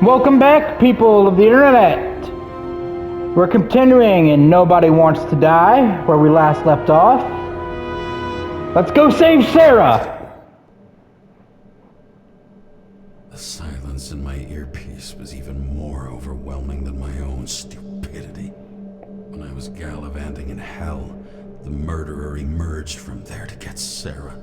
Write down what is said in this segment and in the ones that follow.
Welcome back, people of the internet. We're continuing in Nobody Wants to Die, where we last left off. Let's go save Sara! The silence in my earpiece was even more overwhelming than my own stupidity. When I was gallivanting in hell, the murderer emerged from there to get Sara.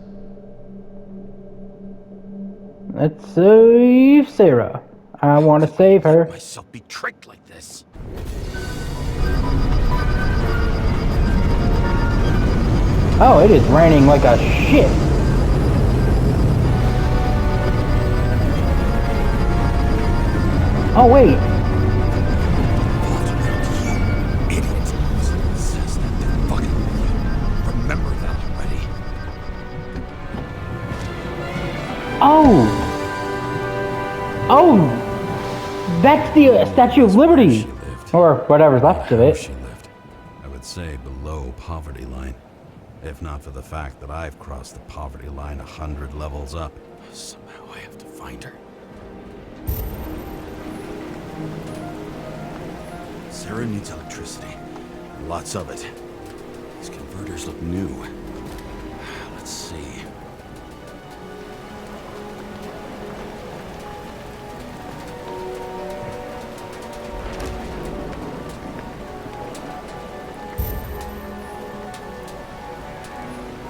Let's save Sara. I want to save her. Myself be tricked like this. Oh, it is raining like a shit. Oh, wait. You idiot. Someone says that they're fucking with you. Remember that already. Oh! Oh! That's the Statue of Liberty! Or whatever's left of it. She lived. I would say below poverty line. If not for the fact that I've crossed the poverty line 100 levels up. Somehow I have to find her. Sara needs electricity. Lots of it. These converters look new. Let's see.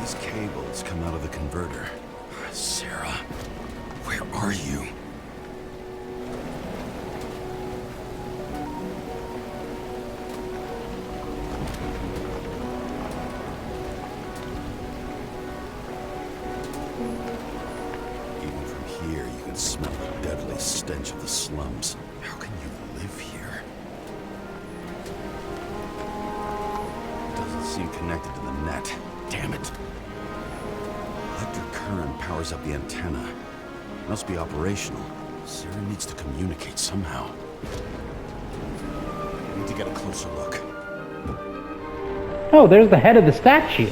These cables come out of the converter. Sara, where are you? Even from here, you can smell the deadly stench of the slums. How can you live here? It doesn't seem connected to the net. Damn it. Electric current powers up the antenna. Must be operational. Sara needs to communicate somehow. I need to get a closer look. Oh, there's the head of the statue.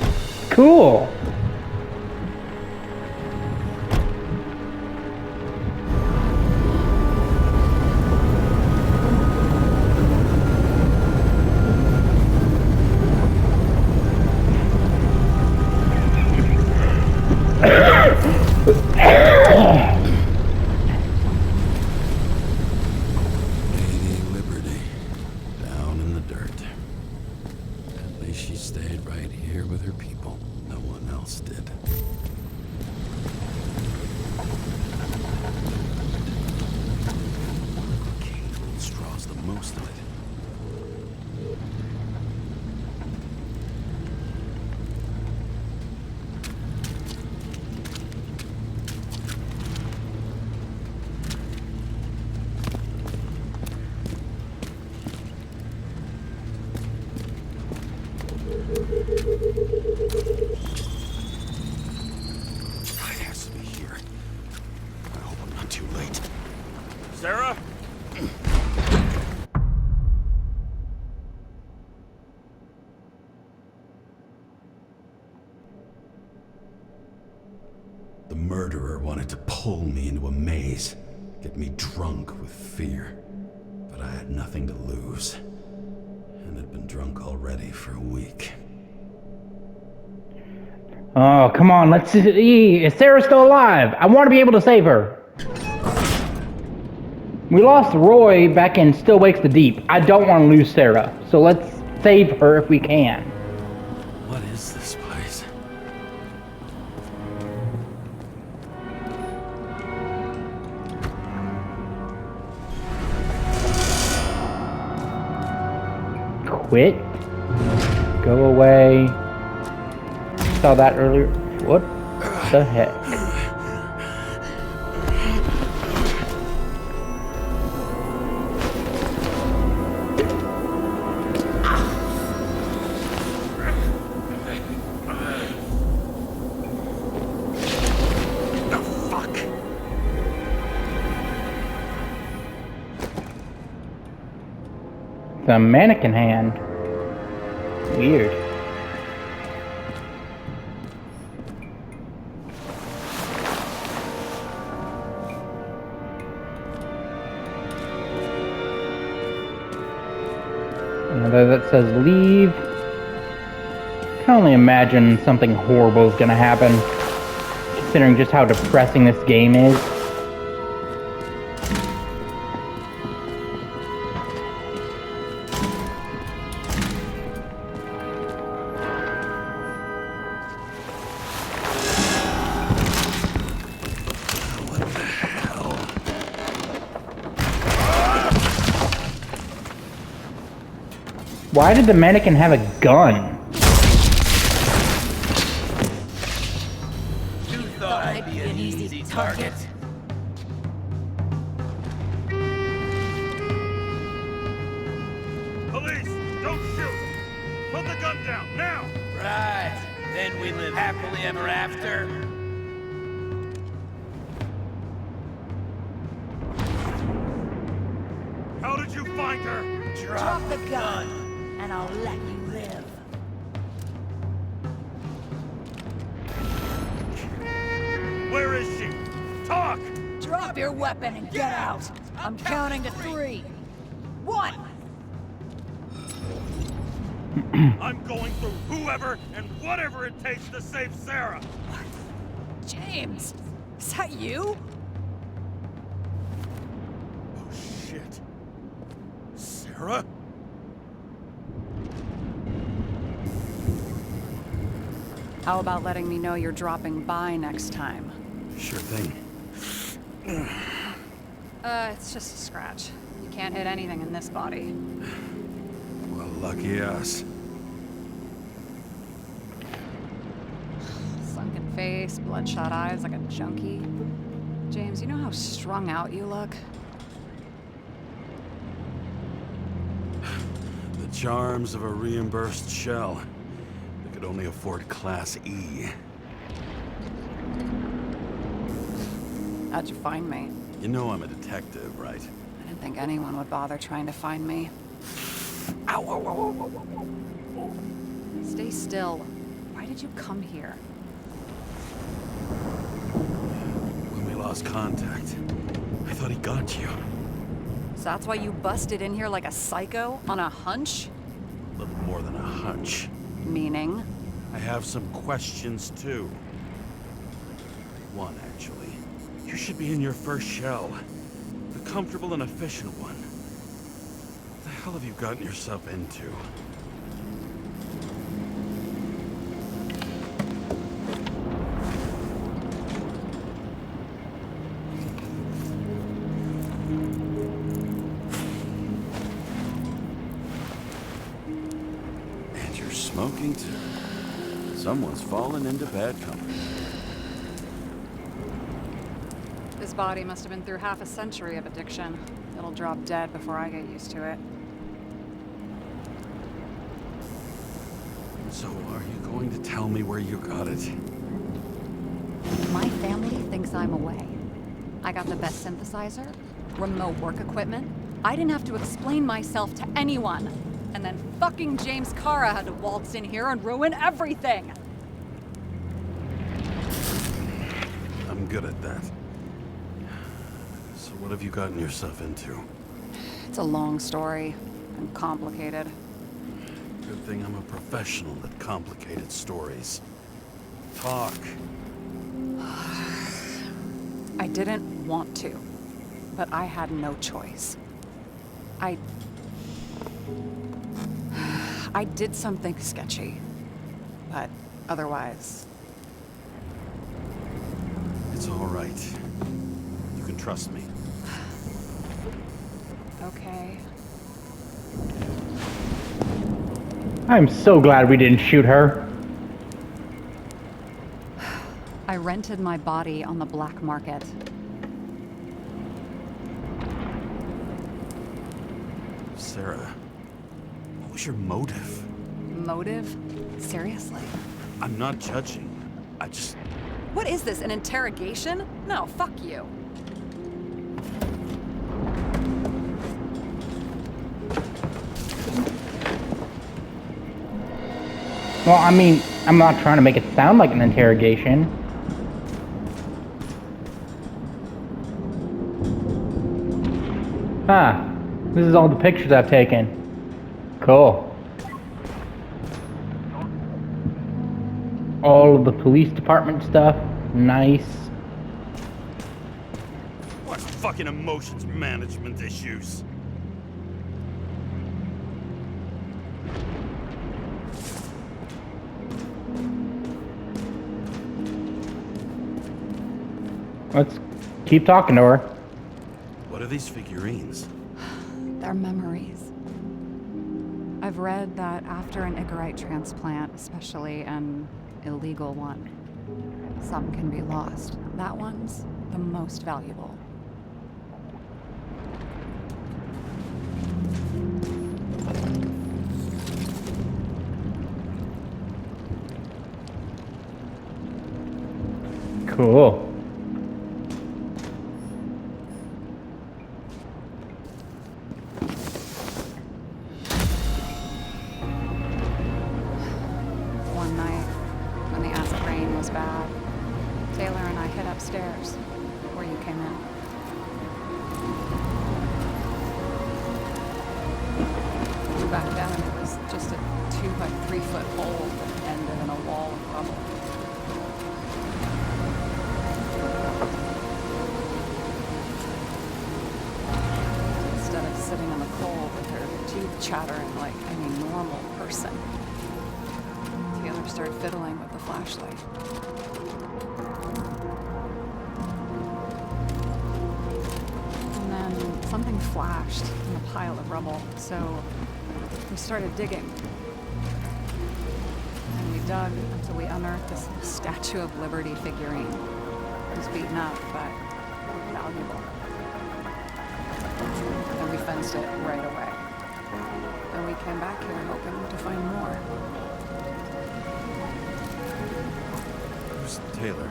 Cool. Lady Liberty, down in the dirt. At least she stayed right here with her people. No one else did. Cable straws the most of it. It has to be here. I hope I'm not too late. Sara? The murderer wanted to pull me into a maze, get me drunk with fear. But I had nothing to lose, and had been drunk already for a week. Oh, come on, let's see. Is Sara still alive? I want to be able to save her. We lost Roy back in Still Wakes the Deep. I don't want to lose Sara, so let's save her if we can. What is this place? Quit. Go away. Saw that earlier. What the heck? The mannequin hand. Weird. that says leave. I can only imagine something horrible is gonna happen, considering just how depressing this game is. Why did the mannequin have a gun? You thought I'd be an easy target? Police! Don't shoot! Put the gun down, now! Right. Then we live happily ever after. How did you find her? Drop the gun, and I'll let you live. Where is she? Talk! Drop your weapon and get out. I'm counting to 3. 1. I'm going through whoever and whatever it takes to save Sara! James, is that you? Oh, shit. Sara? How about letting me know you're dropping by next time? Sure thing. It's just a scratch. You can't hit anything in this body. Well, lucky us. Sunken face, bloodshot eyes like a junkie. James, you know how strung out you look? The charms of a reimbursed shell that could only afford Class E. How'd you find me? You know I'm a detective, right? I didn't think anyone would bother trying to find me. Ow, ow, ow, ow, ow, ow. Stay still. Why did you come here? When we lost contact, I thought he got you. So that's why you busted in here like a psycho on a hunch? A little more than a hunch. Meaning? I have some questions, too. One, actually. You should be in your first shell. A comfortable and efficient one. What the hell have you gotten yourself into? And you're smoking, too. Someone's fallen into bad company. This body must have been through half a century of addiction. It'll drop dead before I get used to it. So, are you going to tell me where you got it? My family thinks I'm away. I got the best synthesizer, remote work equipment. I didn't have to explain myself to anyone. And then fucking James Sara had to waltz in here and ruin everything. I'm good at that. So what have you gotten yourself into? It's a long story and complicated. Good thing I'm a professional at complicated stories. Talk. I didn't want to, but I had no choice. I did something sketchy, but otherwise... It's all right. You can trust me. Okay. I'm so glad we didn't shoot her. I rented my body on the black market. Sara, what was your motive? Motive? Seriously? I'm not judging. I just... What is this, an interrogation? No, fuck you. Well, I mean, I'm not trying to make it sound like an interrogation. This is all the pictures I've taken. Cool. All of the police department stuff. Nice. What fucking emotions management issues? Let's keep talking to her. What are these figurines? They're memories. I've read that after an Icarite transplant, especially an illegal one, some can be lost. That one's the most valuable. Cool. One night, when the acid rain was bad, Taylor and I hid upstairs, where you came in. We back down, and it was just a 2 by 3 foot hole that ended in a wall of rubble. Instead of sitting in the cold with her teeth chattering like any normal person, Taylor started fiddling with the flashlight. And then something flashed in a pile of rubble, so we started digging. And we dug until we unearthed this Statue of Liberty figurine. It was beaten up, but valuable. And we fenced it right away. And we came back here hoping to find more. Who's Taylor?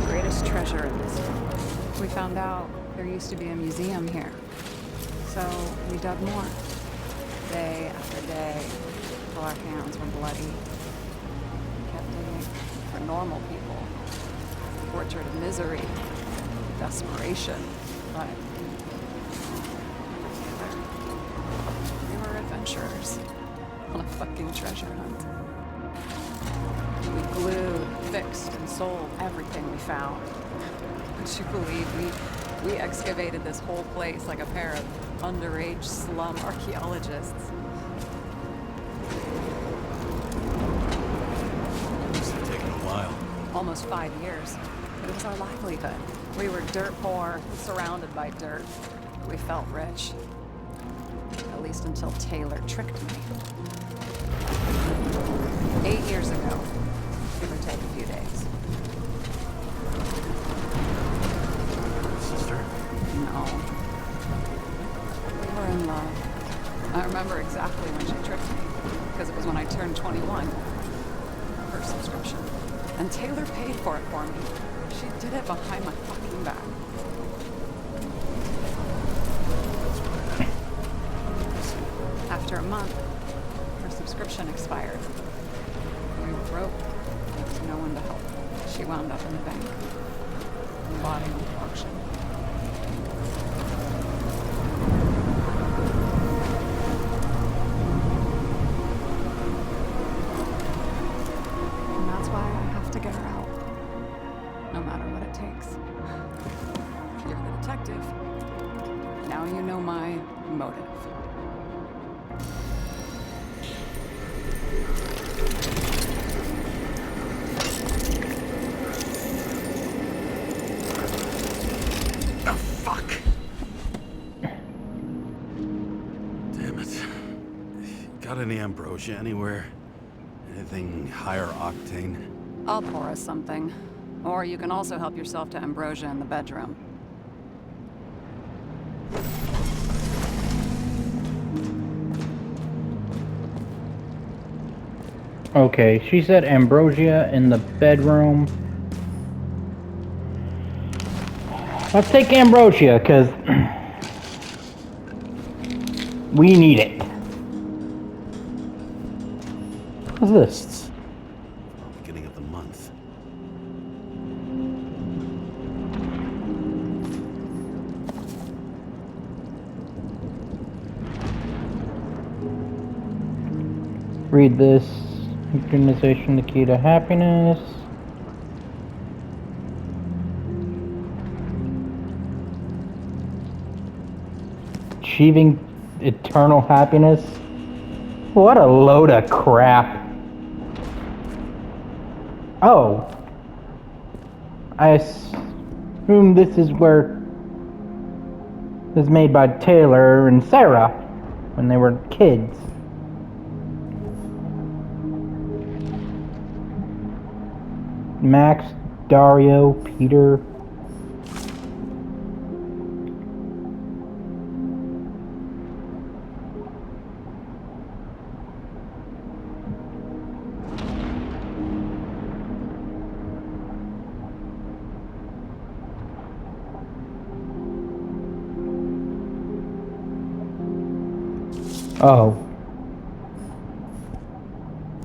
Greatest treasure in this world. We found out there used to be a museum here. So we dug more. Day after day, till our hands were bloody. We kept digging for normal people. Tortured in misery, desperation, but we were adventurers on a fucking treasure hunt. We glued, fixed, and sold everything we found. Would you believe we excavated this whole place like a pair of underage slum archaeologists? Must have taken a while. Almost 5 years. It was our livelihood. We were dirt poor, surrounded by dirt. We felt rich. At least until Taylor tricked me. 8 years ago, give or take a few days. Sister? No. We were in love. I remember exactly when she tricked me, because it was when I turned 21. Her subscription. And Taylor paid for it for me. She did it behind my fucking back. After a month, her subscription expired. We were broke. There was no one to help. She wound up in the bank. Bought an auction. And that's why I have to get her out. No matter what it takes. You're the detective. Now you know my motive. Oh, fuck! Damn it. Got any ambrosia anywhere? Anything higher octane? I'll pour us something. Or you can also help yourself to ambrosia in the bedroom. Okay, she said ambrosia in the bedroom. Let's take ambrosia, because we need it. What's this? Beginning of the month. read this. Synchronization, the key to happiness. Achieving eternal happiness. What a load of crap. Oh. I assume this is where it was made by Taylor and Sara when they were kids. Max, Dario, Peter. Oh.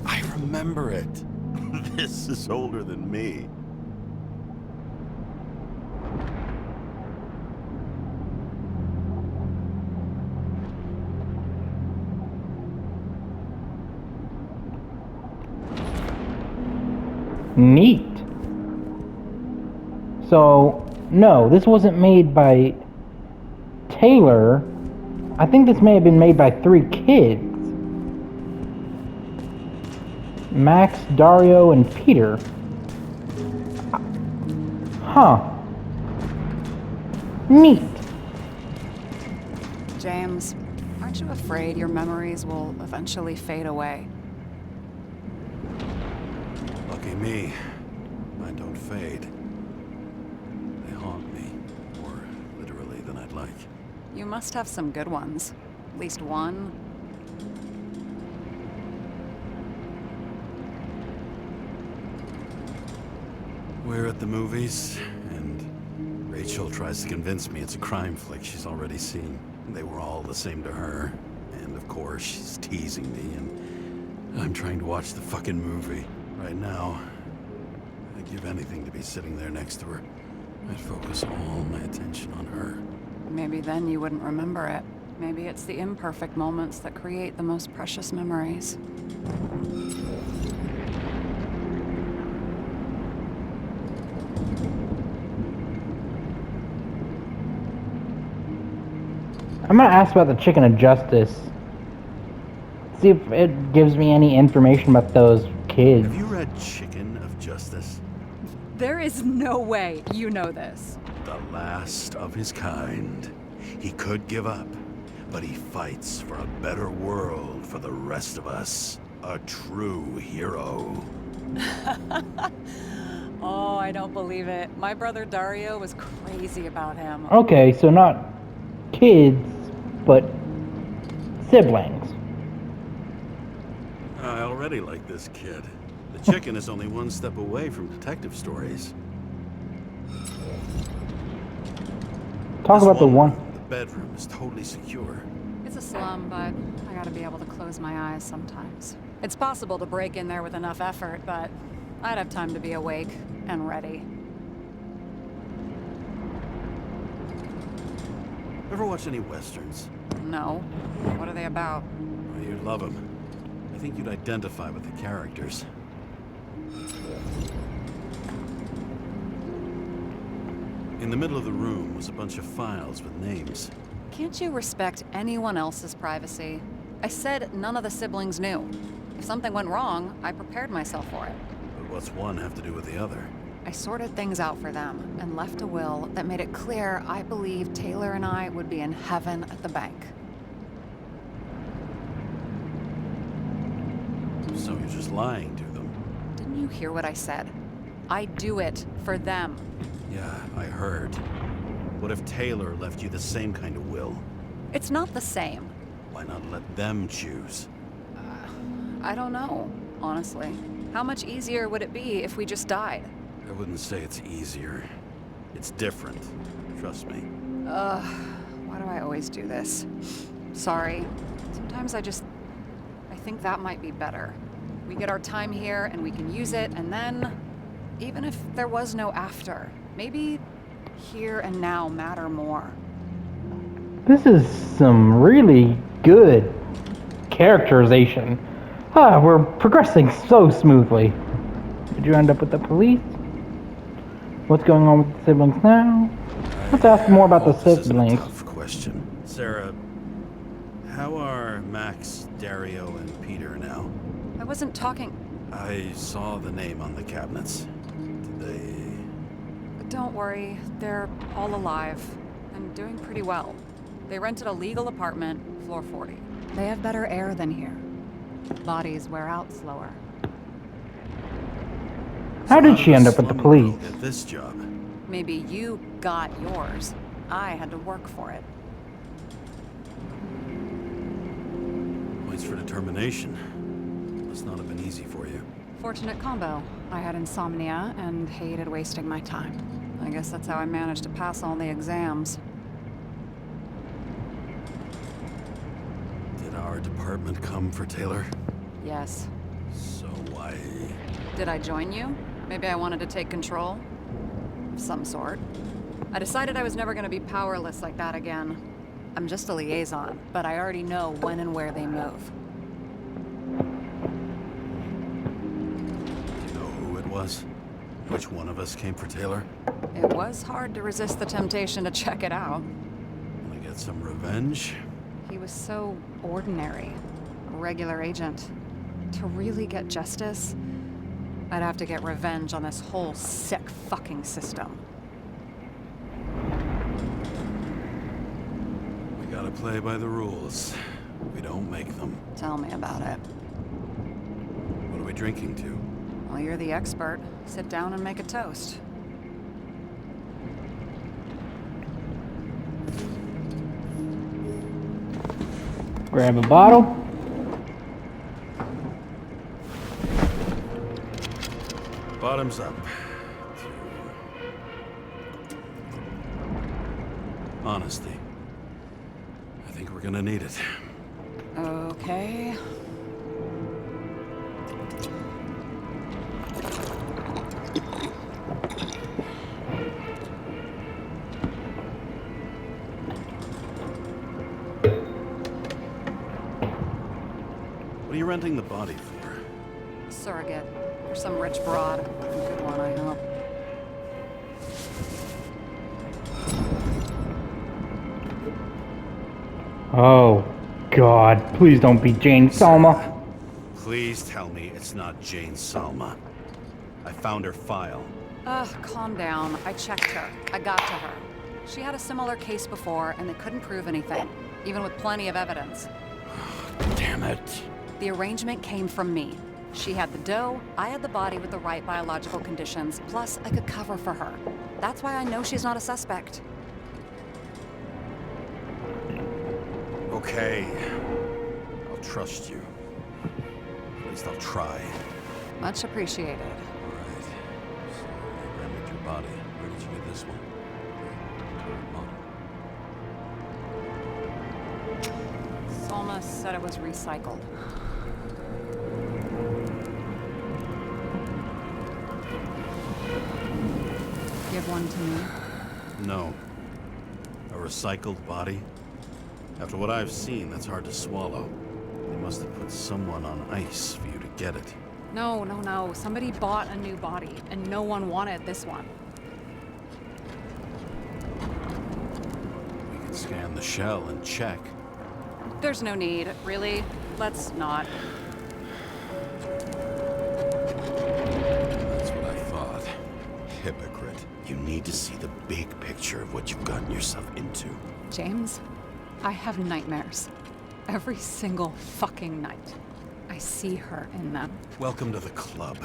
I remember it. This is older than me. Neat. So, no, this wasn't made by Taylor. I think this may have been made by 3 kids. Max, Dario, and Peter. Huh. Neat. James, aren't you afraid your memories will eventually fade away? Lucky me. Mine don't fade. They haunt me. More literally than I'd like. You must have some good ones. At least one. We're at the movies, and Rachel tries to convince me it's a crime flick she's already seen. They were all the same to her. And of course, she's teasing me, and I'm trying to watch the fucking movie. Right now, I'd give anything to be sitting there next to her. I'd focus all my attention on her. Maybe then you wouldn't remember it. Maybe it's the imperfect moments that create the most precious memories. I'm gonna ask about the Chicken of Justice. See if it gives me any information about those kids. Have you read Chicken of Justice? There is no way you know this. The last of his kind. He could give up, but he fights for a better world for the rest of us. A true hero. Oh, I don't believe it. My brother Dario was crazy about him. Okay, so not kids, but siblings. I already like this kid. The chicken is only one step away from detective stories. Talk This about the one. The bedroom is totally secure. It's a slum, but I gotta be able to close my eyes sometimes. It's possible to break in there with enough effort, but I'd have time to be awake and ready. Ever watch any westerns? No. What are they about? Oh, you'd love them. I think you'd identify with the characters. In the middle of the room was a bunch of files with names. Can't you respect anyone else's privacy? I said none of the siblings knew. If something went wrong, I prepared myself for it. But what's one have to do with the other? I sorted things out for them and left a will that made it clear I believed Taylor and I would be in heaven at the bank. So you're just lying to them? Didn't you hear what I said? I do it for them. Yeah, I heard. What if Taylor left you the same kind of will? It's not the same. Why not let them choose? I don't know, honestly. How much easier would it be if we just died? I wouldn't say it's easier. It's different. Trust me. Why do I always do this? Sorry. Sometimes I think that might be better. We get our time here and we can use it, and then, even if there was no after, maybe here and now matter more. This is some really good characterization. Ah, we're progressing so smoothly. Did you end up with the police? What's going on with the siblings now? Let's ask more about the Hope this isn't a siblings. tough question. Sarah, how are Max, Dario, and Peter now? I wasn't talking. I saw the name on the cabinets. Did they... Don't worry, they're all alive and doing pretty well. They rented a legal apartment, floor 40. They have better air than here. Bodies wear out slower. How did she end up with the police? Get this job. Maybe you got yours. I had to work for it. Points for determination. Must not have been easy for you. Fortunate combo. I had insomnia and hated wasting my time. I guess that's how I managed to pass all the exams. Did our department come for Taylor? Yes. So why... Did I join you? Maybe I wanted to take control? Of some sort. I decided I was never gonna be powerless like that again. I'm just a liaison, but I already know when and where they move. Do you know who it was? Which one of us came for Taylor? It was hard to resist the temptation to check it out. Want to get some revenge? He was so ordinary. A regular agent. To really get justice, I'd have to get revenge on this whole sick fucking system. We gotta play by the rules. We don't make them. Tell me about it. What are we drinking to? Well, you're the expert. Sit down and make a toast. Grab a bottle. Bottoms up. Honesty. I think we're gonna need it. Okay. What are you renting the body for? Surrogate. For some rich broad. A good one, I hope. Oh, God. Please don't be Jane Salma. Please tell me it's not Jane Salma. I found her file. Ugh, calm down. I checked her. I got to her. She had a similar case before, and they couldn't prove anything, even with plenty of evidence. Damn it. The arrangement came from me. She had the dough, I had the body with the right biological conditions, plus I could cover for her. That's why I know she's not a suspect. Okay. I'll trust you. At least I'll try. Much appreciated. Alright. So you rented your body. Where did you get this one? Salma said it was recycled. Give one to me. No. A recycled body? After what I've seen, that's hard to swallow. They must have put someone on ice for you to get it. No, no, no. Somebody bought a new body, and no one wanted this one. We can scan the shell and check. There's no need, really. Let's not. That's what I thought. Hypocrite. You need to see the big picture of what you've gotten yourself into. James, I have nightmares. Every single fucking night. I see her in them. Welcome to the club.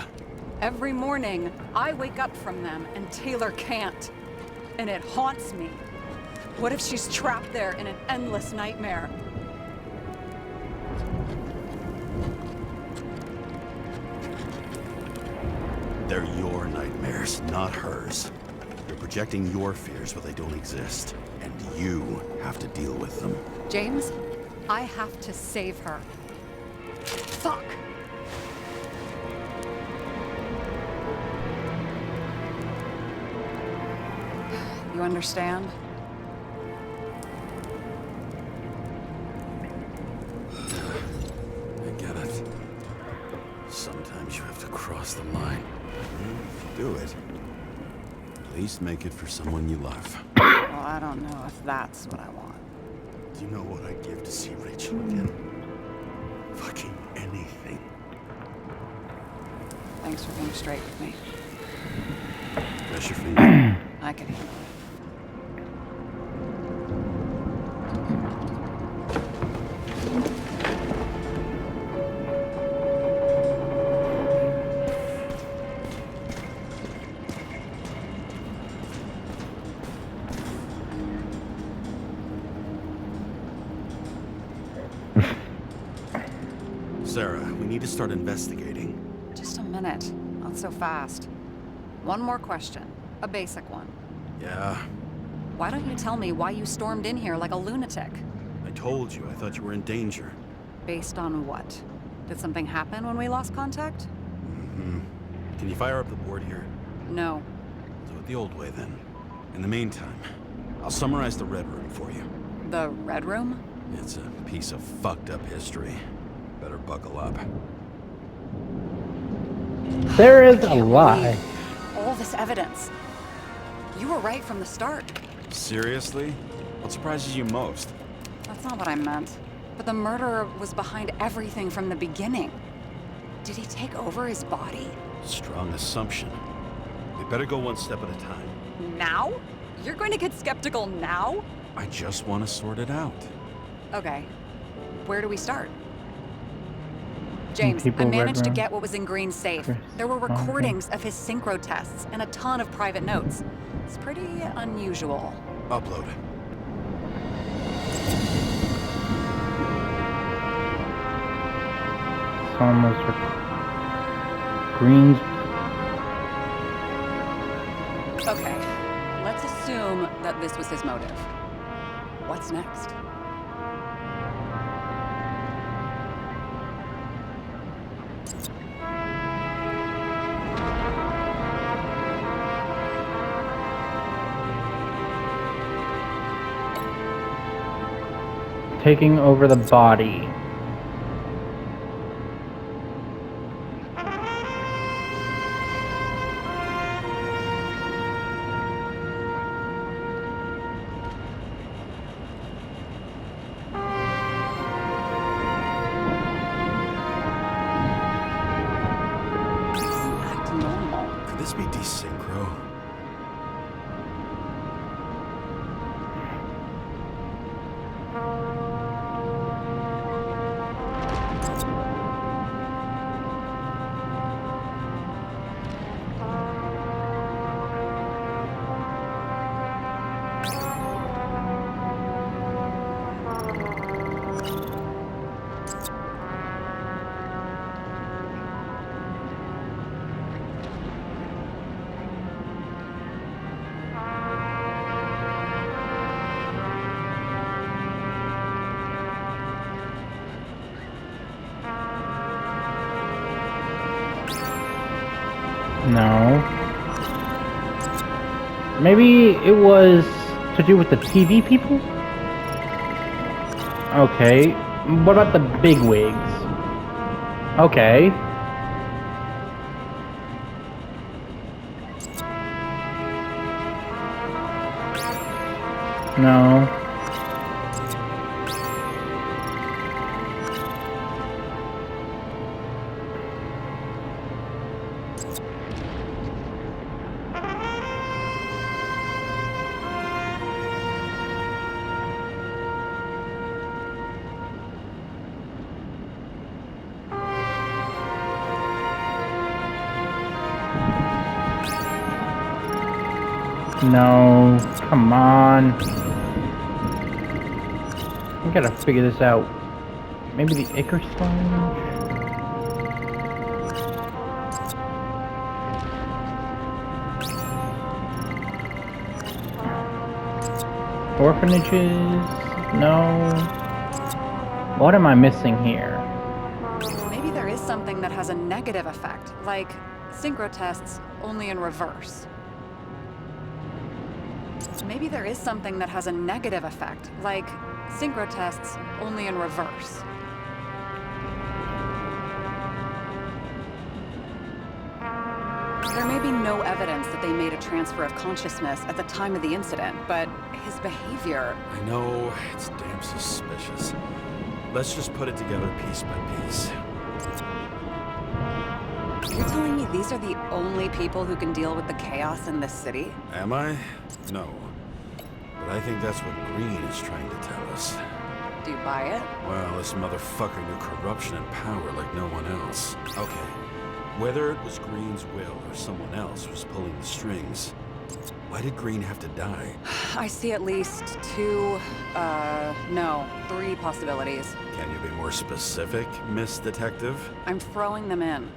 Every morning, I wake up from them and Taylor can't. And it haunts me. What if she's trapped there in an endless nightmare? They're your nightmares, not hers. You're projecting your fears where they don't exist. And you have to deal with them. James, I have to save her. Fuck! You understand? I get it. cross the line. Do it. At least make it for someone you love. Well, I don't know if that's what I want. Do you know what I'd give to see Rachel again? Fucking anything. Thanks for being straight with me. Press your finger. I can handle it. Sarah, we need to start investigating. Just a minute. Not so fast. One more question. A basic one. Yeah, Why don't you tell me why you stormed in here like a lunatic? I told you. I thought you were in danger. Based on what? Did something happen when we lost contact? Can you fire up the board here? No. Do it the old way, then. In the meantime, I'll summarize the Red Room for you. The Red Room? It's a piece of fucked up history. Better buckle up. There is a lie. All this evidence. You were right from the start. Seriously? What surprises you most? That's not what I meant. But the murderer was behind everything from the beginning. Did he take over his body? Strong assumption. We better go one step at a time. Now? You're going to get skeptical now? I just want to sort it out. Okay. Where do we start? James, I People managed to Red get what was in Green's safe. There were recordings of his synchro tests and a ton of private notes. It's pretty unusual. Upload. Almost Green's. Okay, let's assume that this was his motive. What's next? Taking over the body. Act normal. Could this be desynchro? No. Maybe it was to do with the TV people? Okay. What about the bigwigs? Okay. No. No, come on. I gotta figure this out. Maybe the Icar sponge? Orphanages? No. What am I missing here? Maybe there is something that has a negative effect, like synchro tests, only in reverse. Maybe there is something that has a negative effect, like synchro tests, only in reverse. There may be no evidence that they made a transfer of consciousness at the time of the incident, but his behavior... I know, it's damn suspicious. Let's just put it together piece by piece. You're telling me these are the only people who can deal with the chaos in this city? Am I? No. But I think that's what Green is trying to tell us. Do you buy it? Well, this motherfucker knew corruption and power like no one else. Okay. Whether it was Green's will or someone else was pulling the strings, why did Green have to die? I see at least 3 possibilities. Can you be more specific, Miss Detective? I'm throwing them in.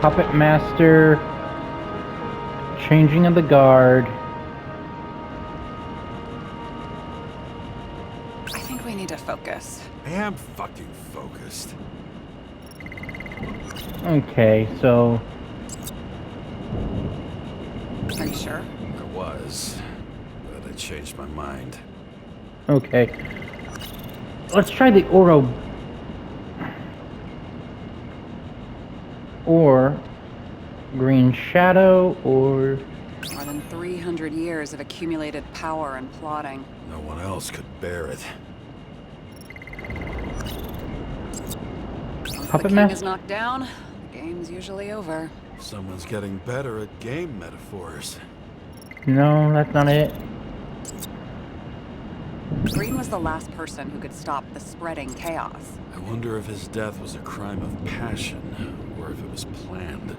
Puppet Master, changing of the guard. I think we need to focus. I am fucking focused. Okay, so Are you sure? I was, but I changed my mind. okay. Let's try the Oro or Green Shadow or More than 300 years of accumulated power and plotting. No one else could bear it. Once Puppet the king Master? is knocked down, the game's usually over. Someone's getting better at game metaphors. no, that's not it. Green was the last person who could stop the spreading chaos. I wonder if his death was a crime of passion, or if it was planned.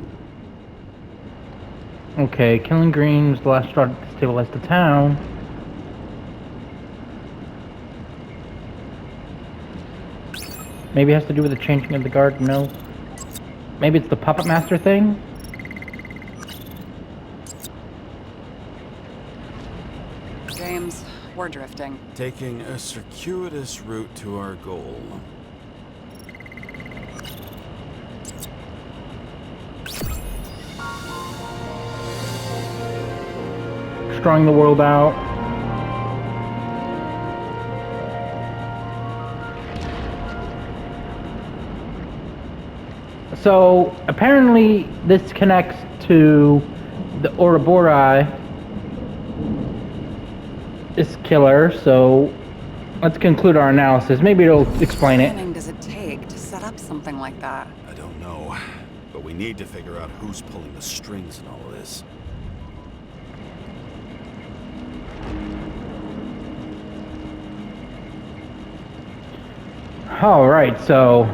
Okay, killing Green was the last straw to stabilize the town. Maybe it has to do with the changing of the guard, no. Maybe it's the Puppet Master thing? James, we're drifting. Taking a circuitous route to our goal. Destroying the world out. So, apparently this connects to the Ouroboros, this killer, so let's conclude our analysis. Maybe it'll explain How it. long does it take to set up something like that? I don't know, but we need to figure out who's pulling the strings in all of this. Alright, so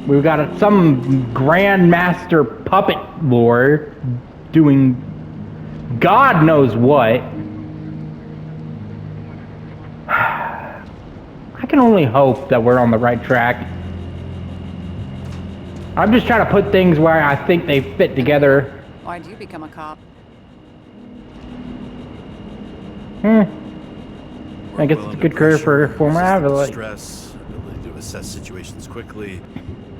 we've got some Grandmaster Puppet Lord doing God knows what. I can only hope that we're on the right track. I'm just trying to put things where I think they fit together. Why'd you become a cop? I guess it's a good career for a former athlete. Stress, ability to assess situations quickly.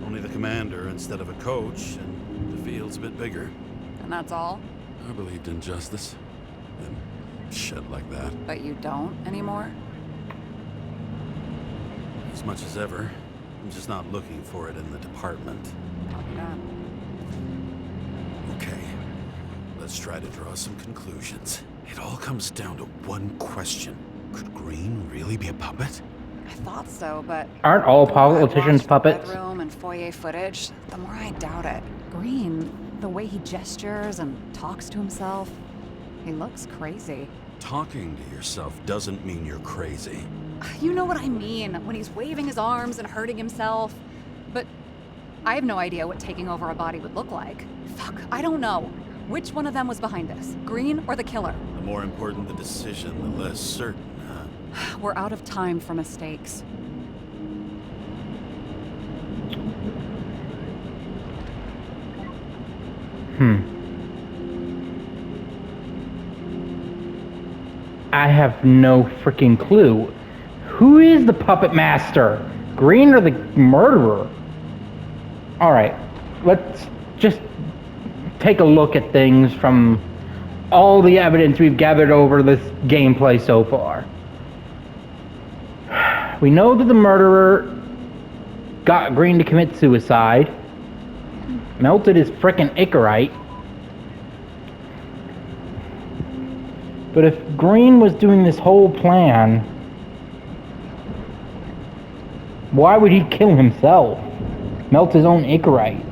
Only the commander instead of a coach, and the field's a bit bigger. And that's all? I believed in justice, and shit like that. But you don't anymore? As much as ever. I'm just not looking for it in the department. Copy that. Okay, let's try to draw some conclusions. It all comes down to one question. Could Green really be a puppet? I thought so, but... Aren't all the more I politicians watched puppets? The bedroom and foyer footage, the more I doubt it. Green, the way he gestures and talks to himself, he looks crazy. Talking to yourself doesn't mean you're crazy. You know what I mean, when he's waving his arms and hurting himself. But I have no idea what taking over a body would look like. Fuck, I don't know. Which one of them was behind this? Green or the killer? The more important the decision, the less certain, huh? We're out of time for mistakes. I have no freaking clue. Who is the Puppet Master? Green or the murderer? Alright, let's just take a look at things from all the evidence we've gathered over this gameplay so far. We know that the murderer got Green to commit suicide, melted his frickin' Icarite. But if Green was doing this whole plan, why would he kill himself? Melt his own Icarite?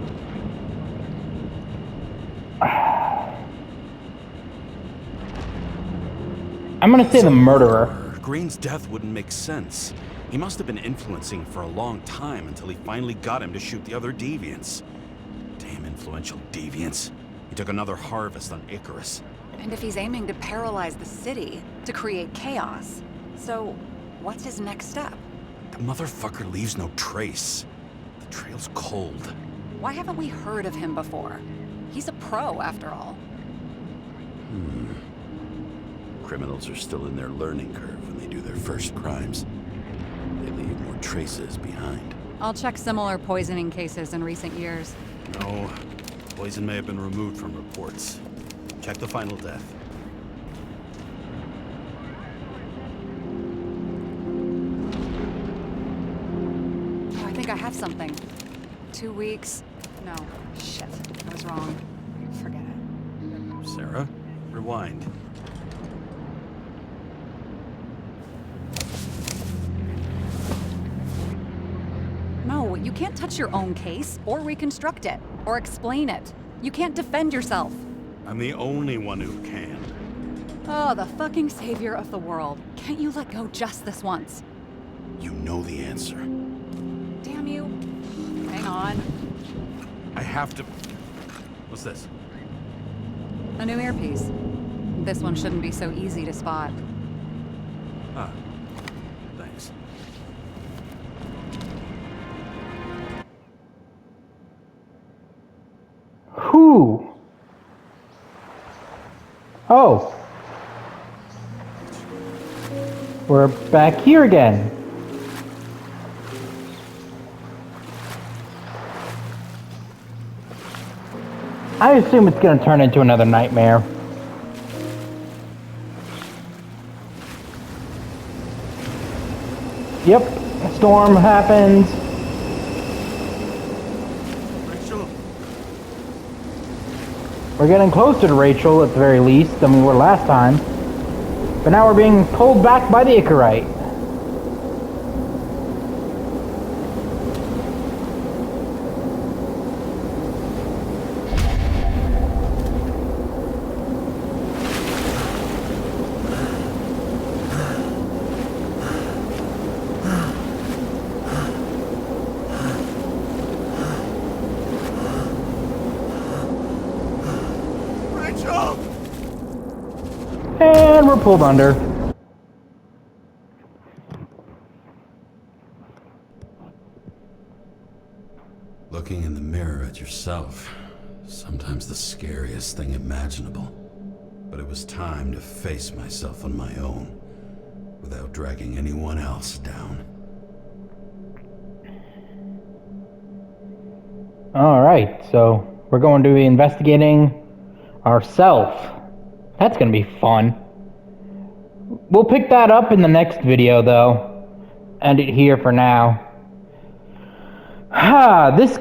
I'm gonna say the murderer. Green's death wouldn't make sense. He must have been influencing for a long time until he finally got him to shoot the other deviants. Damn influential deviants. He took another harvest on Icarus. And if he's aiming to paralyze the city, to create chaos, so what's his next step? The motherfucker leaves no trace. The trail's cold. Why haven't we heard of him before? He's a pro, after all. Criminals are still in their learning curve when they do their first crimes. They leave more traces behind. I'll check similar poisoning cases in recent years. No, poison may have been removed from reports. Check the final death. Oh, I think I have something. 2 weeks. No, shit. I was wrong. Forget it. Sara, rewind. No, you can't touch your own case, or reconstruct it, or explain it. You can't defend yourself. I'm the only one who can. Oh, the fucking savior of the world. Can't you let go just this once? You know the answer. Damn you. Hang on. I have to... What's this? A new earpiece. This one shouldn't be so easy to spot. Ah, thanks. Who? Oh. We're back here again. I assume it's gonna turn into another nightmare. Yep, a storm happens. Rachel! We're getting closer to Rachel, at the very least, than we were last time. But now we're being pulled back by the Icarite. Rachel! And we're pulled under. Looking in the mirror at yourself, sometimes the scariest thing imaginable. But it was time to face myself on my own, without dragging anyone else down. Alright, so we're going to be investigating ourselves. That's gonna be fun. We'll pick that up in the next video, though. End it here for now. This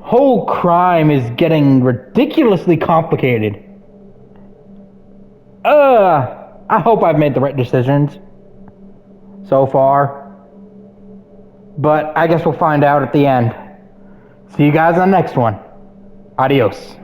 whole crime is getting ridiculously complicated. I hope I've made the right decisions so far. But I guess we'll find out at the end. See you guys on the next one. Adios.